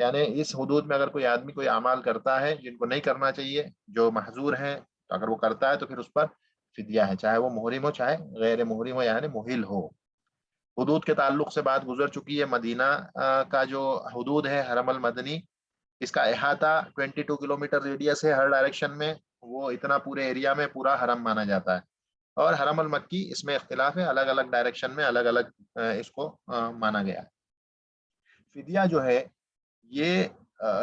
یعنی اس حدود میں اگر کوئی آدمی کوئی اعمال کرتا ہے جن کو نہیں کرنا چاہیے، جو محظور ہیں، تو اگر وہ کرتا ہے تو پھر اس پر فدیہ ہے، چاہے وہ محرم ہو چاہے غیر محرم ہو، یعنی محل ہو۔ حدود کے تعلق سے بات گزر چکی ہے۔ مدینہ کا جو حدود ہے، حرم المدنی، اس کا احاطہ 22 کلومیٹر ریڈیس ہے ہر ڈائریکشن میں، وہ اتنا پورے ایریا میں پورا حرم مانا جاتا ہے۔ اور حرم المکی اس میں اختلاف ہے، الگ الگ ڈائریکشن میں الگ الگ اس کو مانا گیا ہے۔ فدیہ جو ہے یہ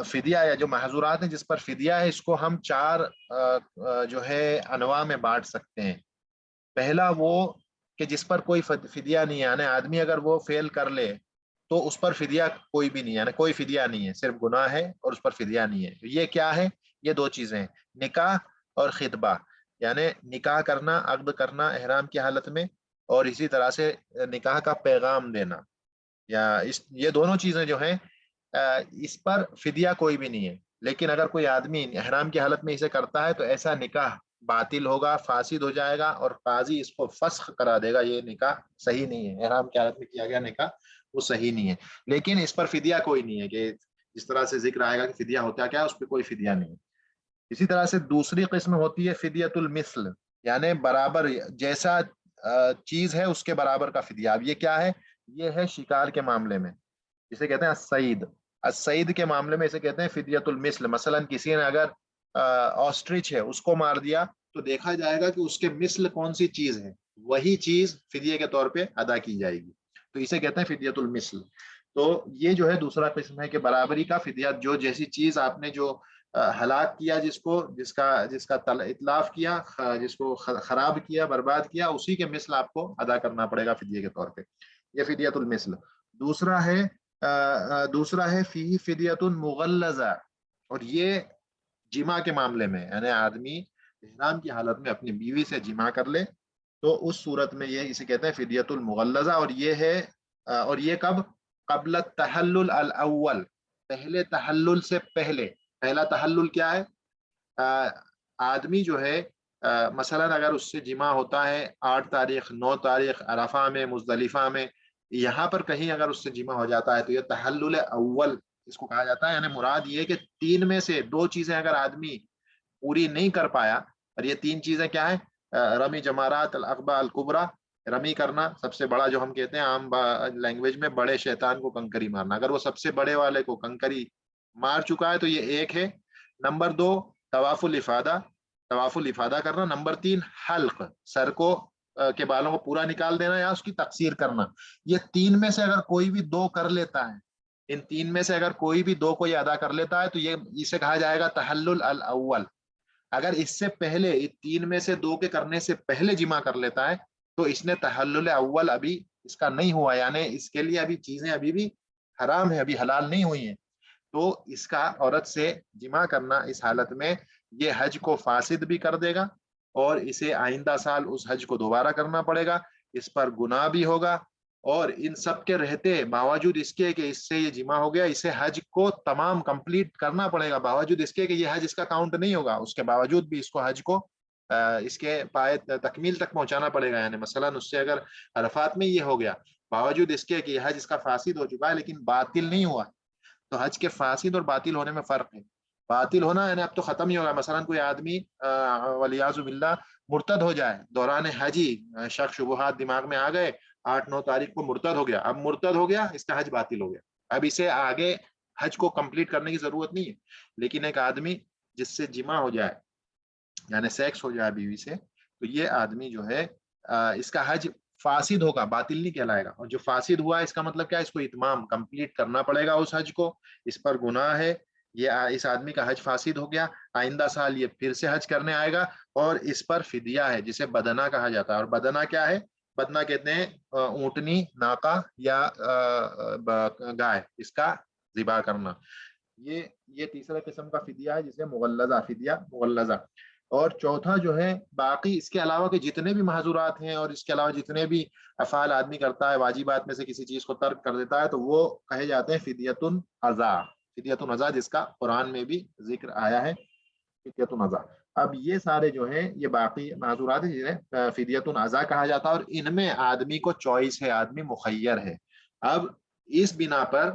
فدیہ یا جو محظورات ہیں جس پر فدیہ ہے، اس کو ہم چار جو ہے انواع میں بانٹ سکتے ہیں۔ پہلا وہ کہ جس پر کوئی فدیہ نہیں ہے، یعنی آدمی اگر وہ فیل کر لے تو اس پر فدیہ کوئی بھی نہیں ہے، یعنی کوئی فدیہ نہیں ہے، صرف گناہ ہے اور اس پر فدیہ نہیں ہے۔ یہ کیا ہے؟ یہ دو چیزیں ہیں، نکاح اور خطبہ، یعنی نکاح کرنا، عقد کرنا احرام کی حالت میں، اور اسی طرح سے نکاح کا پیغام دینا، یا یہ دونوں چیزیں جو ہیں اس پر فدیہ کوئی بھی نہیں ہے۔ لیکن اگر کوئی آدمی احرام کی حالت میں اسے کرتا ہے تو ایسا نکاح باطل ہوگا، فاسد ہو جائے گا، اور قاضی اس کو فسخ کرا دے گا، یہ نکاح صحیح نہیں ہے، احرام کی حالت میں کیا گیا نکاح وہ صحیح نہیں ہے۔ لیکن اس پر فدیہ کوئی نہیں ہے، کہ جس طرح سے ذکر آئے گا کہ فدیہ ہوتا کیا ہے، اس پہ کوئی فدیہ نہیں ہے۔ اسی طرح سے دوسری قسم ہوتی ہے فدیۃ المثل، یعنی برابر جیسا چیز ہے اس کے برابر کا فدیہ۔ اب یہ کیا ہے؟ یہ ہے شکار کے معاملے میں، جسے کہتے ہیں الصید۔ الصید کے معاملے میں اسے کہتے ہیں فدیۃ المثل۔ مثلا کسی نے اگر آسٹرچ ہے اس کو مار دیا تو دیکھا جائے گا کہ اس کے مثل کون سی چیز ہے، وہی چیز فدیے کے طور پہ ادا کی جائے گی، تو اسے کہتے ہیں فدیۃ المثل۔ تو یہ جو ہے دوسرا قسم ہے کہ برابری کا فدیہ، جو جیسی چیز آپ نے جو ہلاک کیا، جس کا اتلاف کیا، جس کو خراب کیا، برباد کیا، اسی کے مثل آپ کو ادا کرنا پڑے گا فدیے کے طور پہ، یہ فدیۃ المثل۔ دوسرا ہے فی فدیۃ مغلظہ، اور یہ جمع کے معاملے میں، یعنی آدمی احرام کی حالت میں اپنی بیوی سے جمع کر لے تو اس صورت میں یہ اسے کہتے ہیں فدیۃ المغلظہ، اور یہ ہے اور یہ کب؟ قبل التحلل الاول، پہلے تحلل سے پہلے۔ پہلا تحلل کیا ہے؟ آدمی جو ہے مثلا اگر اس سے جمع ہوتا ہے 8 تاریخ، 9 تاریخ، عرفہ میں، مزدلفہ میں، یہاں پر کہیں اگر اس سے جمع ہو جاتا ہے تو یہ تحلل اول اس کو کہا جاتا ہے۔ یعنی مراد یہ کہ 3 میں سے 2 چیزیں اگر آدمی پوری نہیں کر پایا، اور یہ 3 چیزیں کیا ہیں؟ رمی جمارات العقبہ الکبریٰ، رمی کرنا، سب سے بڑا جو ہم کہتے ہیں عام لینگویج میں بڑے شیطان کو کنکری مارنا، اگر وہ سب سے بڑے والے کو کنکری مار چکا ہے تو یہ ایک ہے۔ نمبر 2 طواف الافادہ، طواف الافادہ کرنا۔ نمبر 3 حلق، سر کو کے بالوں کو پورا نکال دینا یا اس کی تقصیر کرنا۔ یہ 3 میں سے اگر کوئی بھی 2 کر لیتا ہے، ان 3 میں سے اگر کوئی بھی 2 کو یہ ادا کر لیتا ہے تو یہ اسے کہا جائے گا تحلل الاول۔ اگر اس سے پہلے 3 میں سے 2 کے کرنے سے پہلے جمع کر لیتا ہے تو اس نے تحلل اول ابھی اس کا نہیں ہوا، یعنی اس کے لیے ابھی چیزیں ابھی بھی حرام ہے، ابھی حلال نہیں ہوئی ہیں، تو اس کا عورت سے جمع کرنا اس حالت میں یہ حج کو فاسد بھی کر دے گا، اور اسے آئندہ سال اس حج کو دوبارہ کرنا پڑے گا، اس پر گناہ بھی ہوگا، اور ان سب کے رہتے باوجود اس کے کہ اس سے یہ جمع ہو گیا، اسے حج کو تمام کمپلیٹ کرنا پڑے گا، باوجود اس کے کہ یہ حج اس کا کاؤنٹ نہیں ہوگا، اس کے باوجود بھی اس کو حج کو اس کے پائے تکمیل تک پہنچانا پڑے گا۔ یعنی مثلا اس سے اگر عرفات میں یہ ہو گیا، باوجود اس کے کہ یہ حج اس کا فاسد ہو چکا ہے لیکن باطل نہیں ہوا، تو حج کے فاسد اور باطل ہونے میں فرق ہے۔ باطل ہونا یعنی اب تو ختم ہی ہوگا، مثلا کوئی آدمی ولیعاذ باللہ مرتد ہو جائے دوران حجی، شک شبہات دماغ میں آ گئے، 8-9 تاریخ کو مرتد ہو گیا، اب مرتد ہو گیا، اس کا حج باطل ہو گیا، اب اسے آگے حج کو کمپلیٹ کرنے کی ضرورت نہیں ہے۔ لیکن ایک آدمی جس سے جمع ہو جائے، یعنی سیکس ہو جائے بیوی سے، تو یہ آدمی جو ہے اس کا حج فاسد ہوگا، باطل نہیں کہلائے گا، اور جو فاسد ہوا ہے اس کا مطلب کیا ہے؟ اس کو اتمام کمپلیٹ کرنا پڑے گا اس حج کو، اس پر گناہ ہے، یہ اس آدمی کا حج فاسد ہو گیا، آئندہ سال یہ پھر سے حج کرنے آئے گا، اور اس پر فدیہ ہے جسے بدنہ کہا جاتا ہے۔ اور بدنہ کیا ہے؟ بدنہ کہتے ہیں اونٹنی، ناقہ یا گائے، اس کا ذبح کرنا۔ یہ تیسرا قسم کا فدیہ ہے جسے مغلظہ، فدیہ مغلظہ۔ اور چوتھا جو ہے باقی اس کے علاوہ کے جتنے بھی محظورات ہیں اور اس کے علاوہ جتنے بھی افعال آدمی کرتا ہے، واجبات میں سے کسی چیز کو ترک کر دیتا ہے، تو وہ کہے جاتے ہیں فدیۃ العزا، فدیۃ العزا، جس کا قرآن میں بھی ذکر آیا ہے، فدیۃ العزا۔ اب یہ سارے جو ہیں یہ باقی معذورات ہیں جنہیں فدیۃ العزا کہا جاتا ہے، اور ان میں آدمی کو چوائس ہے، آدمی مخیر ہے۔ اب اس بنا پر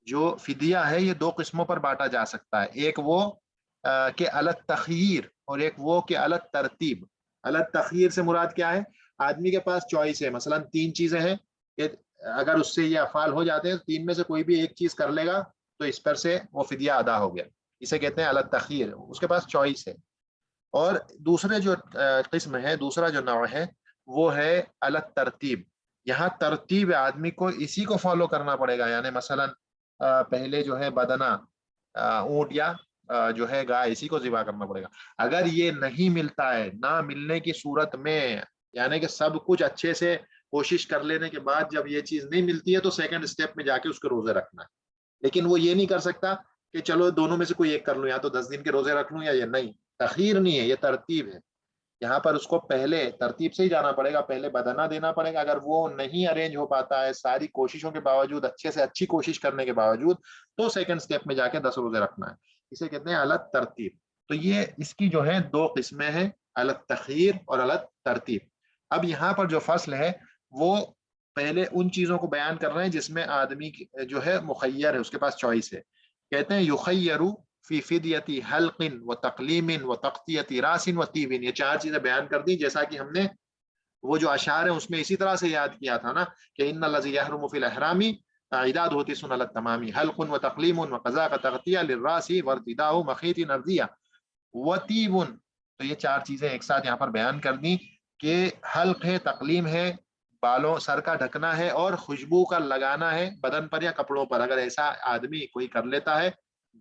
جو فدیہ ہے یہ دو قسموں پر بانٹا جا سکتا ہے، ایک وہ کہ الگ تخیر اور ایک وہ کہ الگ ترتیب۔ الگ تخیر سے مراد کیا ہے؟ آدمی کے پاس چوائس ہے، مثلا تین چیزیں ہیں، اگر اس سے یہ افعال ہو جاتے ہیں تین میں سے کوئی بھی ایک چیز کر لے گا تو اس پر سے وہ فدیہ ادا ہو گیا، اسے کہتے ہیں الگ تخیر، اس کے پاس چوائس ہے۔ اور دوسرے جو قسم ہے، دوسرا جو نوع ہے وہ ہے الگ ترتیب۔ یہاں ترتیب آدمی کو اسی کو فالو کرنا پڑے گا، یعنی مثلا پہلے جو ہے بدنا اونٹ یا جو ہے گائے، اسی کو ذبح کرنا پڑے گا۔ اگر یہ نہیں ملتا ہے، نہ ملنے کی صورت میں، یعنی کہ سب کچھ اچھے سے کوشش کر لینے کے بعد جب یہ چیز نہیں ملتی ہے تو سیکنڈ اسٹیپ میں جا کے اس کے روزے رکھنا ہے۔ لیکن وہ یہ نہیں کر سکتا کہ چلو دونوں میں سے کوئی ایک کر لوں، یا تو 10 دن کے روزے رکھ لوں یا یہ نہیں، تخیر نہیں ہے، یہ ترتیب ہے۔ یہاں پر اس کو پہلے ترتیب سے ہی جانا پڑے گا، پہلے بدنہ دینا پڑے گا، اگر وہ نہیں ارینج ہو پاتا ہے ساری کوششوں کے باوجود، اچھے سے اچھی کوشش کرنے کے باوجود، تو سیکنڈ سٹیپ میں جا کے 10 روزے رکھنا ہے، اسے کہتے ہیں الگ ترتیب۔ تو یہ اس کی جو ہے دو قسمیں ہیں، الگ تخیر اور الگ ترتیب۔ اب یہاں پر جو فصل ہے وہ پہلے ان چیزوں کو بیان کر رہے ہیں جس میں آدمی جو ہے مخیر ہے، اس کے پاس چوائس ہے۔ کہتے ہیں یخیرو فی فدیتی حلق و تقلیم و تقطیتی راس و تیبن، یہ چار چیزیں بیان کر دی، جیسا کہ ہم نے وہ جو اشعار ہیں اس میں اسی طرح سے یاد کیا تھا نا کہ ان الذی یحرم فی الاحرامی عداد ہوتی سن التمامی حلق و تقلیم و قضاء تغطیہ للراس وارتداء مخیط نرزیہ و تیبن۔ تو یہ چار چیزیں ایک ساتھ یہاں پر بیان کر دی کہ حلق ہے، تقلیم ہے، بالوں سر کا ڈھکنا ہے، اور خوشبو کا لگانا ہے بدن پر یا کپڑوں پر۔ اگر ایسا آدمی کوئی کر لیتا ہے،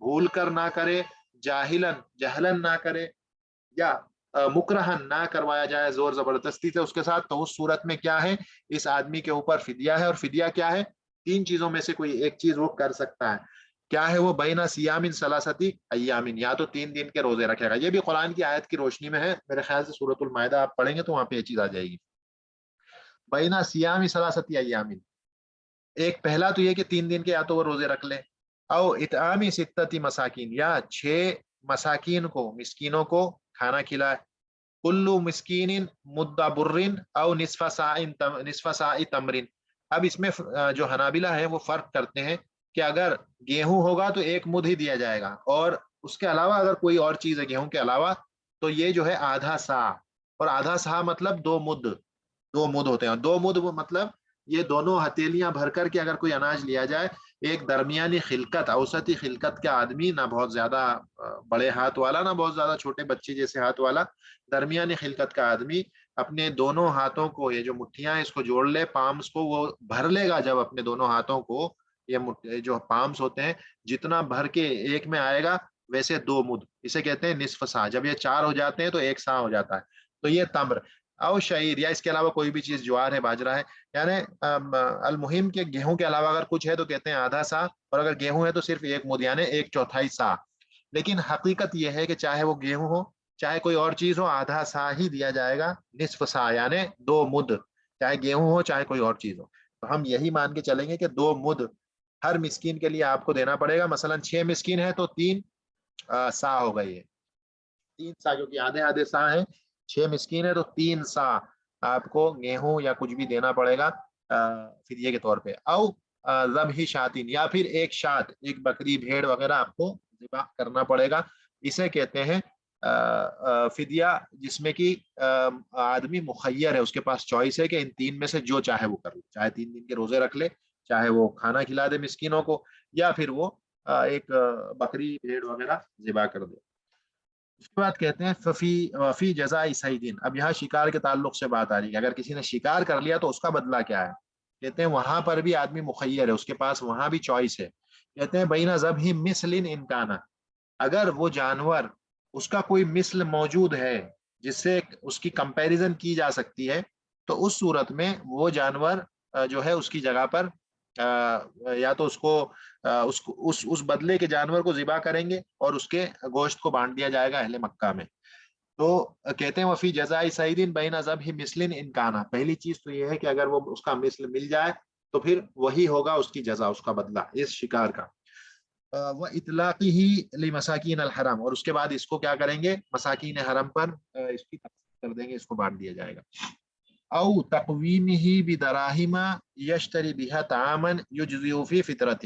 بھول کر نہ کرے، جہلن نہ کرے، یا مکرہن نہ کروایا جائے زور زبردستی سے اس کے ساتھ، تو اس صورت میں کیا ہے، اس آدمی کے اوپر فدیہ ہے۔ اور فدیہ کیا ہے؟ تین چیزوں میں سے کوئی ایک چیز وہ کر سکتا ہے۔ کیا ہے وہ؟ بینا سیامن ثلاثتی ایامن، یا تو 3 دن کے روزے رکھے گا۔ یہ بھی قرآن کی آیت کی روشنی میں ہے، میرے خیال سے سورۃ المائدہ آپ پڑھیں گے تو وہاں پہ یہ چیز آ جائے گی، بینا سیام ثلاثتی ایامن۔ ایک پہلا تو یہ کہ 3 دن کے یا تو وہ روزے رکھ لے، او اطعام ستتی مساکین، یا 6 مساکین کو، مسکینوں کو کھانا کھلائے، کلو مسکین مد برن او نصف ساء تمرن۔ اب اس میں جو حنابلہ ہے وہ فرق کرتے ہیں کہ اگر گیہوں ہوگا تو 1 مد ہی دیا جائے گا، اور اس کے علاوہ اگر کوئی اور چیز ہے گیہوں کے علاوہ تو یہ جو ہے آدھا سا، اور آدھا سا مطلب 2 مد، 2 مد ہوتے ہیں۔ 2 مد وہ مطلب یہ دونوں ہتھیلیاں بھر کر کے اگر کوئی اناج لیا جائے، ایک درمیانی خلقت، اوسطی خلقت کا آدمی، نہ بہت زیادہ بڑے ہاتھ والا نہ بہت زیادہ چھوٹے بچے جیسے ہاتھ والا، درمیانی خلقت کا آدمی اپنے دونوں ہاتھوں کو، یہ جو مٹھیاں ہیں اس کو جوڑ لے، پامس کو وہ بھر لے گا، جب اپنے دونوں ہاتھوں کو یہ جو پامس ہوتے ہیں جتنا بھر کے ایک میں آئے گا ویسے 2 مد، اسے کہتے ہیں نصف سا۔ جب یہ 4 ہو جاتے ہیں تو 1 سا ہو جاتا ہے۔ تو یہ تمر او شعیر، یا اس کے علاوہ کوئی بھی چیز، جوار ہے، باجرہ ہے، یعنی المہم کے گیہوں کے علاوہ اگر کچھ ہے تو کہتے ہیں آدھا سا، اور اگر گیہوں ہے تو صرف 1 مد یعنی 1/4 سا۔ لیکن حقیقت یہ ہے کہ چاہے وہ گیہوں ہو چاہے کوئی اور چیز ہو، آدھا سا ہی دیا جائے گا، نصف سا یعنی 2 مد، چاہے گیہوں ہو چاہے کوئی اور چیز ہو۔ تو ہم یہی مان کے چلیں گے کہ 2 مد ہر مسکین کے لیے آپ کو دینا پڑے گا۔ مثلا 6 مسکین ہے تو 3 سا ہو گئی ہے، 3 سا، کیونکہ آدھے آدھے سا ہے، 6 مسکین ہے تو 3 سا آپ کو گیہوں یا کچھ بھی دینا پڑے گا فدیے کے طور پہ۔ او ذبح شاتین، یا پھر ایک شات، ایک بکری بھیڑ وغیرہ آپ کو ذبح کرنا پڑے گا، اسے کہتے ہیں فدیہ، جس میں کہ آدمی مخیر ہے، اس کے پاس چوائس ہے کہ ان 3 میں سے جو چاہے وہ کر لے، چاہے 3 دن کے روزے رکھ لے، چاہے وہ کھانا کھلا دے مسکینوں کو، یا پھر وہ ایک بکری بھیڑ وغیرہ ذبح کر دے۔ اس کے بعد کہتے ہیں فی جزاء صیدین۔ اب یہاں شکار کے تعلق سے بات آ رہی ہے، اگر کسی نے شکار کر لیا تو اس کا بدلہ کیا ہے؟ کہتے ہیں وہاں پر بھی آدمی مخیر ہے، اس کے پاس وہاں بھی چوائس ہے۔ کہتے ہیں بینا ذبح مثل امکانا، اگر وہ جانور اس کا کوئی مثل موجود ہے جس سے اس کی کمپیریزن کی جا سکتی ہے، تو اس صورت میں وہ جانور جو ہے اس کی جگہ پر یا تو اس بدلے کے جانور کو ذبح کریں گے اور اس کے گوشت کو بانٹ دیا جائے گا اہل مکہ میں۔ تو کہتے ہیں وفی جزاء صیدین بین ذبح مثل امکانا، پہلی چیز تو یہ ہے کہ اگر وہ اس کا مثل مل جائے تو پھر وہی ہوگا اس کی جزا، اس کا بدلہ اس شکار کا۔ وہ اطلاقی ہی لمساکین الحرم، اور اس کے بعد اس کو کیا کریں گے، مساکین حرم پر اس کی تقسیم کر دیں گے، اس کو بانٹ دیا جائے گا۔ او تقویمہ بدراہم یشتری بها طعاما یجزی فی فطرۃ،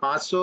500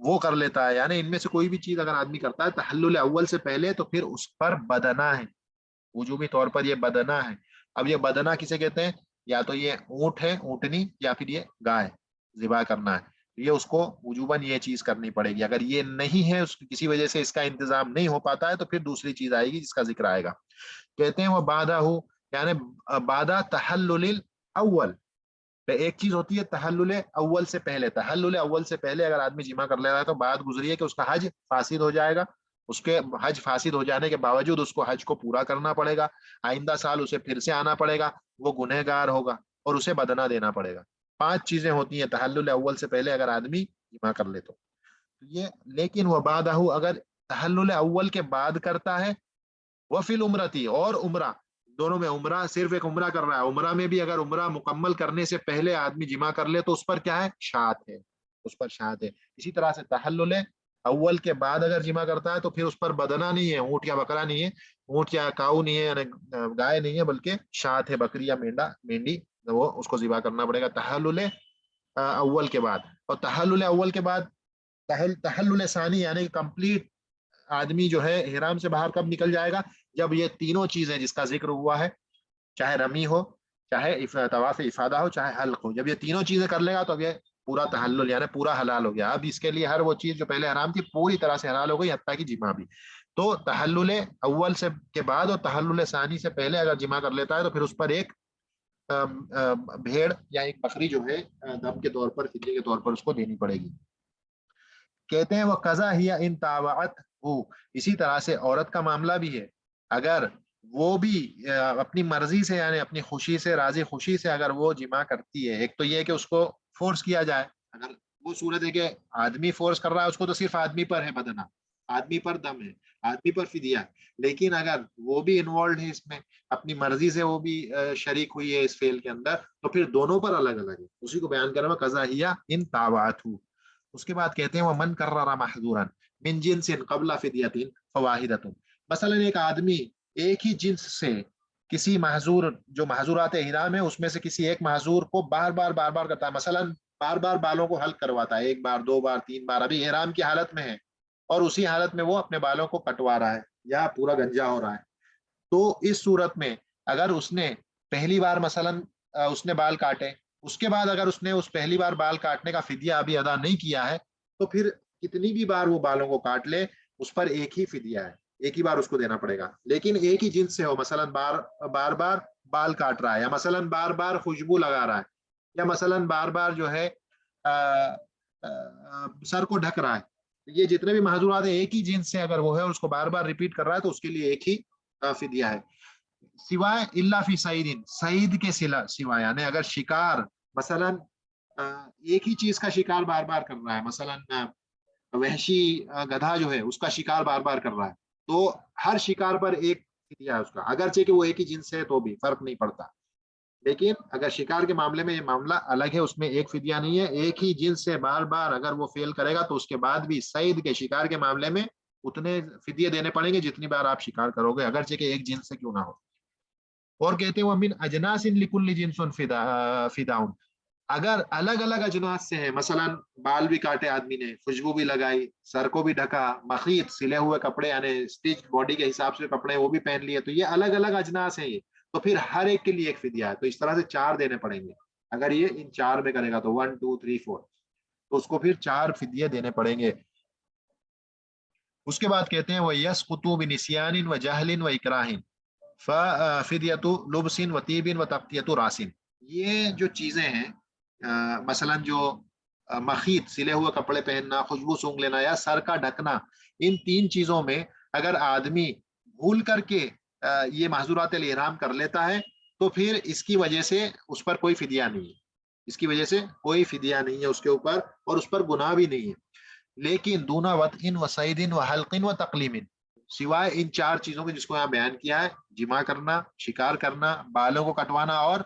وہ کر لیتا ہے، یعنی ان میں سے کوئی بھی چیز اگر آدمی کرتا ہے تحلل اول سے پہلے تو پھر اس پر بدنا ہے، وجوبی طور پر یہ بدنا ہے۔ اب یہ بدنا کسے کہتے ہیں؟ یا تو یہ اونٹ ہے، اونٹنی، یا پھر یہ گائے ذبح کرنا ہے، یہ اس کو وجوباً یہ چیز کرنی پڑے گی۔ اگر یہ نہیں ہے، اس کسی وجہ سے اس کا انتظام نہیں ہو پاتا ہے، تو پھر دوسری چیز آئے گی جس کا ذکر آئے گا۔ کہتے ہیں وہ بادہ ہو، یعنی بادہ تحلل اول، ایک چیز ہوتی ہے تحلل اول سے پہلے، تحلل اول سے پہلے اگر آدمی جمع کر لے رہا ہے تو بات گزری ہے کہ اس کا حج فاسد ہو جائے گا، اس کے حج فاسد ہو جانے کے باوجود اس کو حج کو پورا کرنا پڑے گا، آئندہ سال اسے پھر سے آنا پڑے گا، وہ گنہگار ہوگا اور اسے بدنہ دینا پڑے گا۔ 5 چیزیں ہوتی ہیں تحلل اول سے پہلے اگر آدمی جمع کر لے تو یہ۔ لیکن وہ بعدہ، اگر تحلل اول کے بعد کرتا ہے، وہ فی العمرتی، اور عمرہ، دونوں میں، عمرہ صرف ایک عمرہ کر رہا ہے، عمرہ میں بھی اگر عمرہ مکمل کرنے سے پہلے آدمی جمع کر لے تو اس پر کیا ہے؟ شات ہے، اس پر شات ہے۔ اسی طرح سے تحلل اول کے بعد اگر جمع کرتا ہے تو پھر اس پر بدنا نہیں ہے، اونٹ یا بکرا نہیں ہے، اونٹ یا کاؤ نہیں ہے، یعنی گائے نہیں ہے، بلکہ شات ہے، بکری یا مینڈا، مینڈی، وہ اس کو ذبح کرنا پڑے گا تحلل اول کے بعد۔ اور تحلل اول کے بعد تحلل ثانی، یعنی کمپلیٹ آدمی جو ہے احرام سے باہر کب نکل جائے گا؟ جب یہ تینوں چیزیں جس کا ذکر ہوا ہے، چاہے رمی ہو، چاہے طواف افادہ ہو، چاہے حلق ہو، جب یہ تینوں چیزیں کر لے گا تو اب یہ پورا تحلل، یعنی پورا حلال ہو گیا۔ اب اس کے لیے ہر وہ چیز جو پہلے حرام تھی پوری طرح سے حلال ہو گئی، حتیٰ کہ جمع بھی۔ تو تحلل اول سے کے بعد اور تحلل ثانی سے پہلے اگر جمع کر لیتا ہے تو پھر اس پر ایک بھیڑ یا ایک بکری جو ہے دم کے طور پر، فدیے کے طور پر اس کو دینی پڑے گی۔ کہتے ہیں وہ قضا ہی ان تابعت ہو، اسی طرح سے عورت کا معاملہ بھی ہے، اگر وہ بھی اپنی مرضی سے، یعنی اپنی خوشی سے، راضی خوشی سے اگر وہ جمع کرتی ہے، ایک تو یہ کہ اس کو فورس کیا جائے، اگر وہ صورت ہے کہ آدمی فورس کر رہا ہے، اس کو تو صرف آدمی پر ہے بدنا، آدمی پر دم ہے، آدمی پر فدیہ ہے، لیکن اگر وہ بھی انوالوڈ ہے اس میں، اپنی مرضی سے وہ بھی شریک ہوئی ہے اس فعل کے اندر، تو پھر دونوں پر الگ الگ ہے، اسی کو بیان کر رہا ہے قضا ہی ان تابعت ہو۔ اس کے بعد کہتے ہیں وہ من کرر محظورا من جنس قبل فدیۃ فواحدۃ، مثلا ایک آدمی ایک ہی جنس سے کسی محظور، جو محظورات احرام ہے اس میں سے کسی ایک محظور کو بار بار کرتا ہے، مثلا بار بار بالوں کو حلق کرواتا ہے، 1 بار 2 بار 3 بار، ابھی احرام کی حالت میں ہے اور اسی حالت میں وہ اپنے بالوں کو کٹوا رہا ہے یا پورا گنجا ہو رہا ہے، تو اس صورت میں اگر اس نے پہلی بار مثلا اس نے بال کاٹے، اس کے بعد اگر اس نے اس پہلی بار بال کاٹنے کا فدیہ ابھی ادا نہیں کیا ہے، تو پھر کتنی بھی بار وہ بالوں کو کاٹ لے اس پر ایک ہی فدیہ ہے، ایک ہی بار اس کو دینا پڑے گا۔ لیکن ایک ہی جنس سے ہو، مثلا بار بار بال کاٹ رہا ہے، یا مثلا بار بار خوشبو لگا رہا ہے، یا مثلا بار بار جو ہے سر کو ڈھک رہا ہے، یہ جتنے بھی محظورات ہیں ایک ہی جنس سے اگر وہ ہے اور اس کو بار بار ریپیٹ کر رہا ہے تو اس کے لیے ایک ہی فدیہ ہے، سوائے اللہ فی سعید، سعید کے سوائے، یعنی اگر شکار مثلا ایک ہی چیز کا شکار بار بار کر رہا ہے، مثلا وحشی گدھا جو ہے اس کا شکار بار بار کر رہا ہے، تو ہر شکار پر ایک فدیہ ہے اس کا، اگرچہ کہ وہ ایک ہی جنس ہے تو بھی فرق نہیں پڑتا، لیکن اگر شکار کے معاملے میں یہ معاملہ الگ ہے، اس میں ایک فدیہ نہیں ہے، ایک ہی جنس سے بار بار اگر وہ فیل کرے گا تو اس کے بعد بھی صید کے شکار کے معاملے میں اتنے فدیے دینے پڑیں گے جتنی بار آپ شکار کرو گے، اگرچہ کہ ایک جنس سے کیوں نہ ہو۔ اور کہتے ہیں وہ من اجناس لکل جنس فداؤن، اگر الگ الگ اجناس سے ہے، مثلا بال بھی کاٹے آدمی نے، خوشبو بھی لگائی، سر کو بھی ڈھکا، مخیط سلے ہوئے کپڑے یعنی اسٹچ باڈی کے حساب سے کپڑے وہ بھی پہن لیے، تو یہ الگ الگ اجناس ہیں، یہ تو پھر ہر ایک کے لیے ایک فدیہ ہے، تو اس طرح سے 4 دینے پڑیں گے، اگر یہ ان 4 میں کرے گا تو 1 2 3 4، تو اس کو پھر 4 فدیے دینے پڑیں گے۔ اس کے بعد کہتے ہیں وہ یسقط بنسیان و جہل و اکراہ فدیۃ لبس و طیب و تغطیۃ راس، یہ جو چیزیں ہیں مثلا جو مخیط سلے ہوئے کپڑے پہننا، خوشبو سونگ لینا یا سر کا ڈھکنا، ان 3 چیزوں میں اگر آدمی بھول کر کے یہ محظورات الاحرام کر لیتا ہے تو پھر اس کی وجہ سے اس پر کوئی فدیہ نہیں ہے، اس کی وجہ سے کوئی فدیہ نہیں ہے اس کے اوپر اور اس پر گناہ بھی نہیں ہے، لیکن دون وطء و صید و حلق و تقلیم، سوائے ان 4 چیزوں کے جس کو یہاں بیان کیا ہے، جمع کرنا، شکار کرنا، بالوں کو کٹوانا اور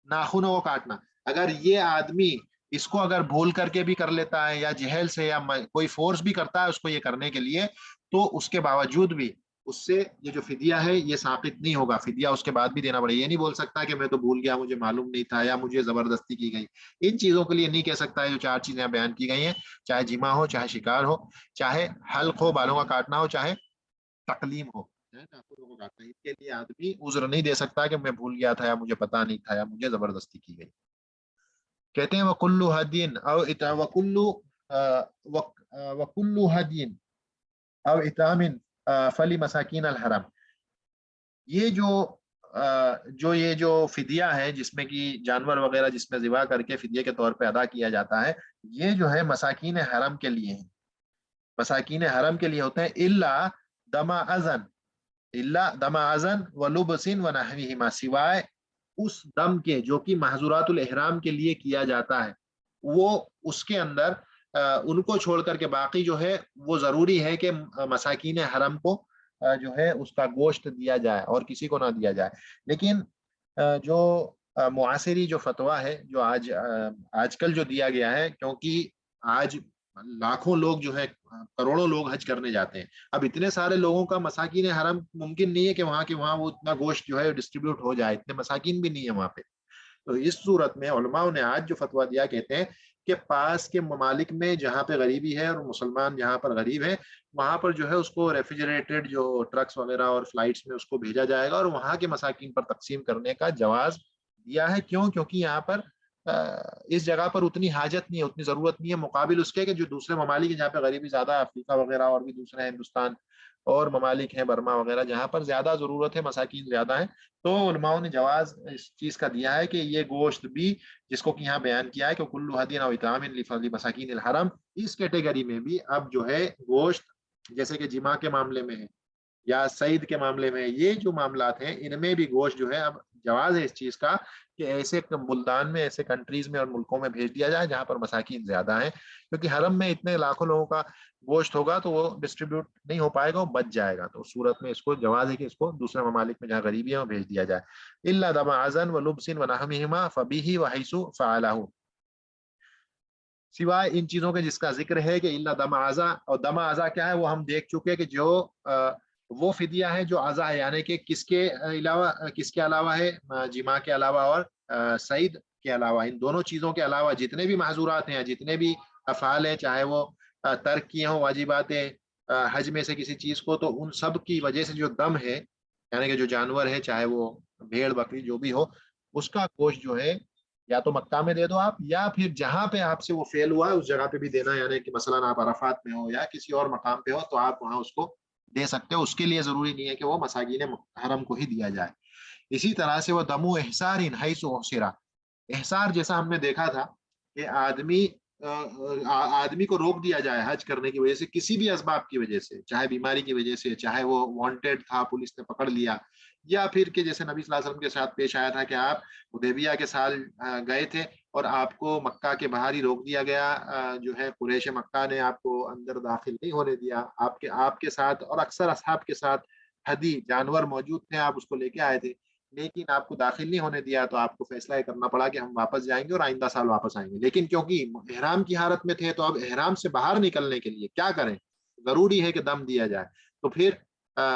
ناخنوں کو کاٹنا، اگر یہ آدمی اس کو اگر بھول کر کے بھی کر لیتا ہے یا جہل سے یا کوئی فورس بھی کرتا ہے اس کو یہ کرنے کے لیے، تو اس کے باوجود بھی اس سے یہ جو فدیہ ہے یہ ساقط نہیں ہوگا، فدیہ اس کے بعد بھی دینا پڑے. یہ نہیں بول سکتا کہ میں تو بھول گیا، مجھے معلوم نہیں تھا، یا مجھے زبردستی کی گئی. ان چیزوں کے لیے نہیں کہہ سکتا ہے. جو 4 چیزیں بیان کی گئی ہیں، چاہے جمع ہو، چاہے شکار ہو، چاہے حلق ہو، بالوں کا کاٹنا ہو، چاہے تقلیم ہو، اس کے لیے آدمی عذر نہیں دے سکتا کہ میں بھول گیا تھا، یا مجھے پتا نہیں تھا، یا مجھے زبردستی کی گئی. کہتے ہیں وَكُلُّ هَدْيٍ وَكُلُّ هَدْيٍ او اتام فلی مساکین الحرم. یہ جو فدیہ ہے، جس میں کہ جانور وغیرہ جس میں ذبح کر کے فدیہ کے طور پہ ادا کیا جاتا ہے، یہ جو ہے مساکین حرم کے لیے ہیں. مساکین حرم کے لیے ہوتے ہیں. الا دم اذن ولبس ونحوہما، سوائے اس دم کے جو کہ محظورات الاحرام کے لیے کیا جاتا ہے، وہ اس کے اندر ان کو چھوڑ کر کے باقی جو ہے وہ ضروری ہے کہ مساکین حرم کو جو ہے اس کا گوشت دیا جائے اور کسی کو نہ دیا جائے. لیکن جو معاصری جو فتویٰ ہے، جو آج کل جو دیا گیا ہے، کیونکہ آج لاکھوں لوگ جو ہے، کروڑوں لوگ حج کرنے جاتے ہیں. اب اتنے سارے لوگوں کا مساکین حرم ممکن نہیں ہے کہ وہاں وہ اتنا گوشت جو ہے ڈسٹریبیوٹ ہو جائے، اتنے مساکین بھی نہیں ہے وہاں پہ. تو اس صورت میں علماء نے آج جو فتویٰ دیا، کہتے ہیں کہ پاس کے ممالک میں جہاں پہ غریبی ہے اور مسلمان جہاں پر غریب ہے، وہاں پر جو ہے اس کو ریفریجریٹڈ جو ٹرکس وغیرہ اور فلائٹس میں اس کو بھیجا جائے گا، اور وہاں کے مساکین پر تقسیم کرنے کا جواز دیا ہے. کیوں؟ کیونکہ یہاں پر اس جگہ پر اتنی حاجت نہیں ہے، اتنی ضرورت نہیں ہے، مقابل اس کے کہ جو دوسرے ممالک ہیں جہاں پہ غریبی زیادہ ہے، افریقہ وغیرہ اور بھی دوسرے ہندوستان اور ممالک ہیں، برما وغیرہ، جہاں پر زیادہ ضرورت ہے، مساکین زیادہ ہیں. تو علماء نے جواز اس چیز کا دیا ہے کہ یہ گوشت بھی، جس کو کہ یہاں بیان کیا ہے کہ کل ہدین او اطعام لفضل مساکین الحرم، اس کیٹیگری میں بھی اب جو ہے گوشت، جیسے کہ جمع کے معاملے میں ہے یا سعید کے معاملے میں، یہ جو معاملات ہیں ان میں بھی گوشت جو ہے اب جواز ہے اس چیز کا کہ ایسے بلدان میں، ایسے کنٹریز میں اور ملکوں میں بھیج دیا جائے جہاں پر مساکین زیادہ ہیں. کیونکہ حرم میں اتنے لاکھوں لوگوں کا گوشت ہوگا تو وہ ڈسٹریبیوٹ نہیں ہو پائے گا، وہ بچ جائے گا. تو اس صورت میں اس کو جواز ہے کہ اس کو دوسرے ممالک میں جہاں غریبی ہے وہ بھیج دیا جائے. الا دم اذن ولبس ونحوہما فبہ وحیث فعلہ، سوائے ان چیزوں کے جس کا ذکر ہے کہ الا دم اذا. اور دم اذا کیا ہے وہ ہم دیکھ چکے کہ جو وہ فدیہ ہے جو اذا ہے، یعنی کہ کس کے علاوہ ہے، جماع کے علاوہ اور سعید کے علاوہ، ان دونوں چیزوں کے علاوہ جتنے بھی محظورات ہیں، جتنے بھی افعال ہیں، چاہے وہ ترک کیے ہوں واجبات حج میں سے کسی چیز کو، تو ان سب کی وجہ سے جو دم ہے، یعنی کہ جو جانور ہے، چاہے وہ بھیڑ بکری جو بھی ہو، اس کا گوشت جو ہے یا تو مکہ میں دے دو آپ، یا پھر جہاں پہ آپ سے وہ فیل ہوا ہے اس جگہ پہ بھی دینا. یعنی کہ مثلا آپ عرفات میں ہو یا کسی اور مقام پہ ہو تو آپ وہاں اس کو دے سکتے ہو. اس کے لیے ضروری نہیں ہے کہ وہ مساکین حرم کو ہی دیا جائے. اسی طرح سے وہ دمو احسار حیث احسرا، احسار جیسا ہم نے دیکھا تھا کہ آدمی کو روک دیا جائے حج کرنے کی وجہ سے، کسی بھی اسباب کی وجہ سے، چاہے بیماری کی وجہ سے، چاہے وہ وانٹیڈ تھا پولیس نے پکڑ لیا، یا پھر کہ جیسے نبی صلی اللہ علیہ وسلم کے ساتھ پیش آیا تھا کہ آپ حدیبیہ کے سال گئے تھے اور آپ کو مکہ کے باہر ہی روک دیا گیا، جو ہے قریش مکہ نے آپ کو اندر داخل نہیں ہونے دیا. آپ کے ساتھ اور اکثر اصحاب کے ساتھ ہدی جانور موجود تھے، آپ اس کو لے کے آئے تھے، لیکن آپ کو داخل نہیں ہونے دیا. تو آپ کو فیصلہ یہ کرنا پڑا کہ ہم واپس جائیں گے اور آئندہ سال واپس آئیں گے. لیکن کیونکہ احرام کی حالت میں تھے تو اب احرام سے باہر نکلنے کے لیے کیا کریں، ضروری ہے کہ دم دیا جائے. تو پھر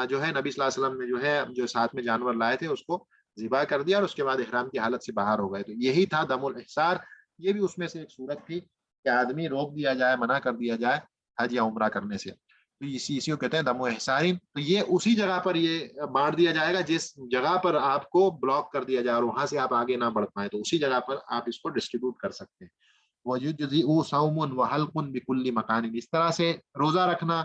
جو ہے نبی صلی اللہ علیہ وسلم نے جو ہے جو ساتھ میں جانور لائے تھے اس کو ذبح کر دیا، اور اس کے بعد احرام کی حالت سے باہر ہو گئے. تو یہی تھا دم الاحسار. یہ بھی اس میں سے ایک صورت تھی کہ آدمی روک دیا جائے، منع کر دیا جائے حج یا عمرہ کرنے سے. تو اسی کو کہتے ہیں دم و احسارین. تو یہ اسی جگہ پر یہ بانٹ دیا جائے گا جس جگہ پر آپ کو بلاک کر دیا جائے اور وہاں سے آپ آگے نہ بڑھ پائیں، تو اسی جگہ پر آپ اس کو ڈسٹریبیوٹ کر سکتے ہیں. وَيُجْزِئُ صَوْمٌ وَحَلْقٌ بِكُلِّ مَكَانٍ، اس طرح سے روزہ رکھنا،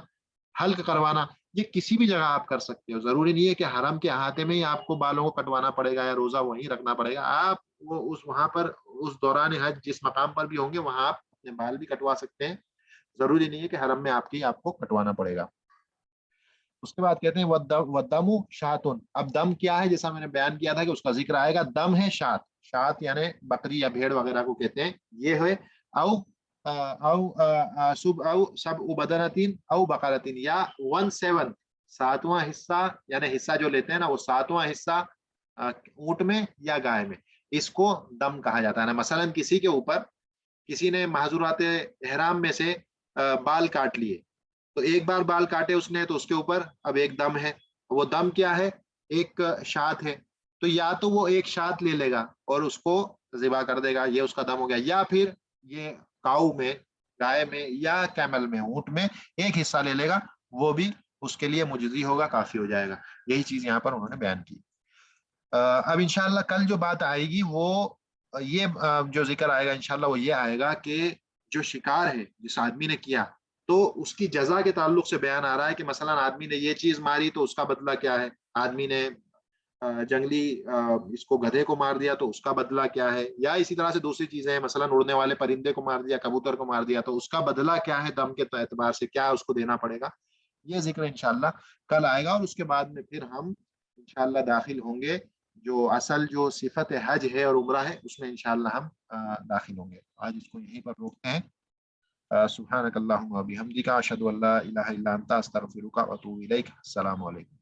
حلق کروانا، یہ کسی بھی جگہ آپ کر سکتے ہو. ضروری نہیں ہے کہ حرم کے احاطے میں ہی آپ کو بالوں کو کٹوانا پڑے گا یا روزہ وہیں رکھنا پڑے گا. آپ وہ وہاں پر اس دوران حج جس مقام پر بھی ہوں گے وہاں آپ اپنے بال بھی کٹوا سکتے ہیں. ضروری نہیں ہے کہ حرم میں آپ کو کٹوانا پڑے گا. اس کے بعد کہتے ہیں وَالدَّمُ شَاةٌ. اب دم کیا ہے؟ جیسا میں نے بیان کیا تھا کہ اس کا ذکر آئے گا. دم ہے شات، شات یعنی بکری یا بھیڑ وغیرہ کو کہتے ہیں. یہ ہے او سب بدنتین او بقرتین، یا 1/7 ساتواں حصہ، یعنی حصہ جو لیتے ہیں نا وہ ساتواں حصہ اونٹ میں یا گائے میں، اس کو دم کہا جاتا ہے نا. مثلا کسی کے اوپر کسی نے محظورات احرام میں سے بال کاٹ لیے، تو ایک بار بال کاٹے اس نے تو اس کے اوپر اب ایک دم ہے. وہ دم کیا ہے؟ ایک شات ہے، تو یا تو وہ ایک شات لے لے گا اور اس کو ذبح کر دے گا، یہ اس کا دم ہو گیا، یا پھر یہ کاؤ میں، گائے میں یا کیمل میں، اونٹ میں ایک حصہ لے لے گا، وہ بھی اس کے لیے مجزی ہوگا، کافی ہو جائے گا۔ یہی چیز یہاں پر انہوں نے بیان کی۔ اب انشاءاللہ کل جو بات آئے گی وہ یہ جو ذکر آئے گا انشاءاللہ وہ یہ آئے گا کہ جو شکار ہے جس آدمی نے کیا تو اس کی جزا کے تعلق سے بیان آ رہا ہے کہ مثلا آدمی نے یہ چیز ماری تو اس کا بدلہ کیا ہے، آدمی نے جنگلی اس کو گدھے کو مار دیا تو اس کا بدلہ کیا ہے، یا اسی طرح سے دوسری چیزیں ہیں، مثلا اڑنے والے پرندے کو مار دیا، کبوتر کو مار دیا تو اس کا بدلہ کیا ہے، دم کے اعتبار سے کیا اس کو دینا پڑے گا، یہ ذکر انشاءاللہ کل آئے گا۔ اور اس کے بعد میں پھر ہم انشاءاللہ داخل ہوں گے جو اصل جو صفت حج ہے اور عمرہ ہے اس میں انشاءاللہ ہم داخل ہوں گے۔ آج اس کو یہیں پر روکتے ہیں۔ سبحانک اللہم و بحمدک، اشہد ان لا الہ الا انت، استغفرک و اتوب الیک۔ السلام علیکم۔